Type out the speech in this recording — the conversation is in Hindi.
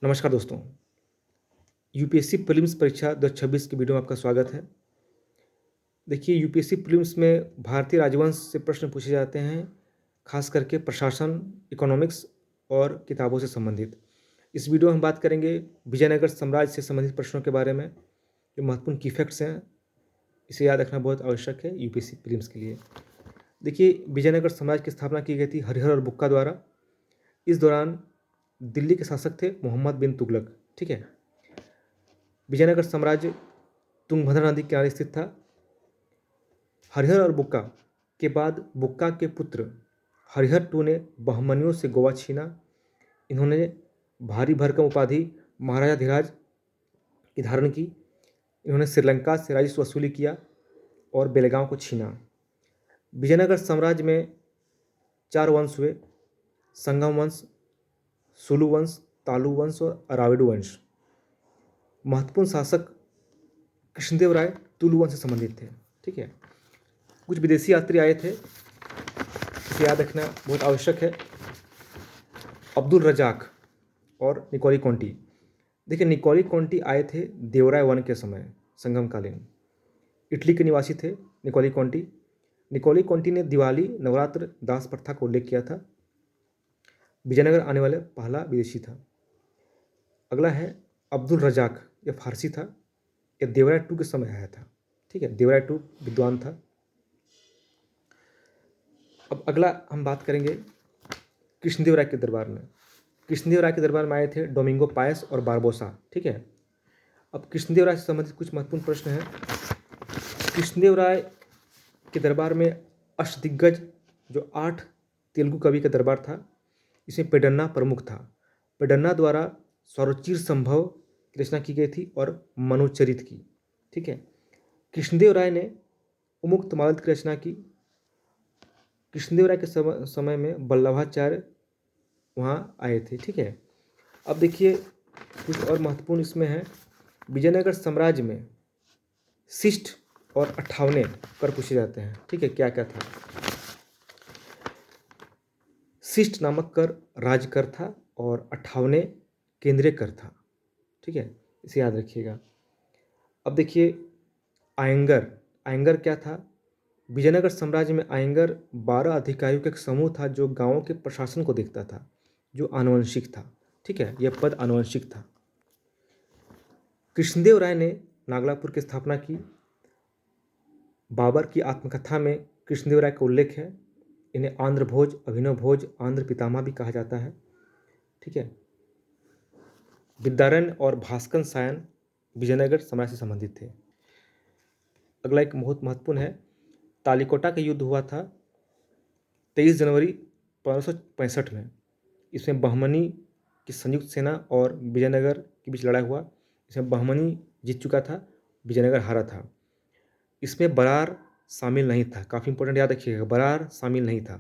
नमस्कार दोस्तों। यूपीएससी प्रीलिम्स परीक्षा 2026 की वीडियो में आपका स्वागत है। देखिए, यूपीएससी प्रीलिम्स में भारतीय राजवंश से प्रश्न पूछे जाते हैं, खास करके प्रशासन, इकोनॉमिक्स और किताबों से संबंधित। इस वीडियो में हम बात करेंगे विजयनगर साम्राज्य से संबंधित प्रश्नों के बारे में, जो महत्वपूर्ण की फैक्ट्स हैं। इसे याद रखना बहुत आवश्यक है यूपीएससी प्रीलिम्स के लिए। देखिए, विजयनगर साम्राज्य की स्थापना की गई थी हरिहर और बुक्का द्वारा। इस दौरान दिल्ली के शासक थे मोहम्मद बिन तुगलक। ठीक है। विजयनगर साम्राज्य तुंगभद्रा नदी के किनारे स्थित था। हरिहर और बुक्का के बाद बुक्का के पुत्र हरिहर टू ने बहमनियों से गोवा छीना। इन्होंने भारी भरकम उपाधि महाराजा धीराज की धारण की। इन्होंने श्रीलंका से राजस्व वसूली किया और बेलगांव को छीना। विजयनगर साम्राज्य में 4 वंश हुए: संगम वंश, सुलु वंश, तालु वंश और अराविडु वंश। महत्वपूर्ण शासक कृष्णदेव राय तुलु वंश से संबंधित थे। ठीक है। कुछ विदेशी यात्री आए थे, इसे याद रखना बहुत आवश्यक है। अब्दुल रजाक और निकोली कॉन्टी। देखिए, निकोली कॉन्टी आए थे देवराय वन के समय, संगमकालीन। इटली के निवासी थे निकोली कॉन्टी। निकोली कॉन्टी ने दिवाली, नवरात्र, दास प्रथा का उल्लेख किया था। विजयनगर आने वाले पहला विदेशी था। अगला है अब्दुल रजाक। यह फारसी था। यह देवराय टू के समय आया था। ठीक है, देवराय टू विद्वान था। अब अगला हम बात करेंगे कृष्णदेव राय के दरबार में। कृष्णदेव राय के दरबार में आए थे डोमिंगो पायस और बारबोसा। ठीक है। अब कृष्णदेव राय से संबंधित कुछ महत्वपूर्ण प्रश्न हैं। कृष्णदेव राय के दरबार में अष्टदिग्गज, जो 8 तेलुगु कवि का दरबार था, इसमें पेडन्ना प्रमुख था। पेडन्ना द्वारा स्वरचिर संभव की रचना की गई थी और मनुचरित की। ठीक है। कृष्णदेव राय ने उमुक्त मालद की रचना की। कृष्णदेव राय के समय में वल्लभाचार्य वहाँ आए थे। ठीक है। अब देखिए, कुछ और महत्वपूर्ण इसमें है। विजयनगर साम्राज्य में शिष्ट और 58वें कर पूछे जाते हैं। ठीक है, क्या क्या था। शिष्ट नामक कर राजकर था और 58वें केंद्रीय कर था। ठीक है, इसे याद रखिएगा। अब देखिए, आयंगर। आयंगर क्या था। विजयनगर साम्राज्य में आयंगर 12 अधिकारियों का एक समूह था, जो गांवों के प्रशासन को देखता था, जो आनुवंशिक था। ठीक है, यह पद आनुवंशिक था। कृष्णदेव राय ने नागलापुर की स्थापना की। बाबर की आत्मकथा में कृष्णदेव राय का उल्लेख है। इन्हें आंध्र भोज, अभिनव भोज, आंध्र पितामह भी कहा जाता है। ठीक है। विद्यारण्य और भास्कर सायन विजयनगर साम्राज्य से संबंधित थे। अगला एक बहुत महत्वपूर्ण है। तालिकोटा का युद्ध हुआ था 23 जनवरी 1565 में। इसमें बहमनी की संयुक्त सेना और विजयनगर के बीच लड़ाई हुआ। इसमें बहमनी जीत चुका था, विजयनगर हारा था। इसमें बरार शामिल नहीं था। काफ़ी इंपॉर्टेंट, याद रखिएगा, बरार शामिल नहीं था।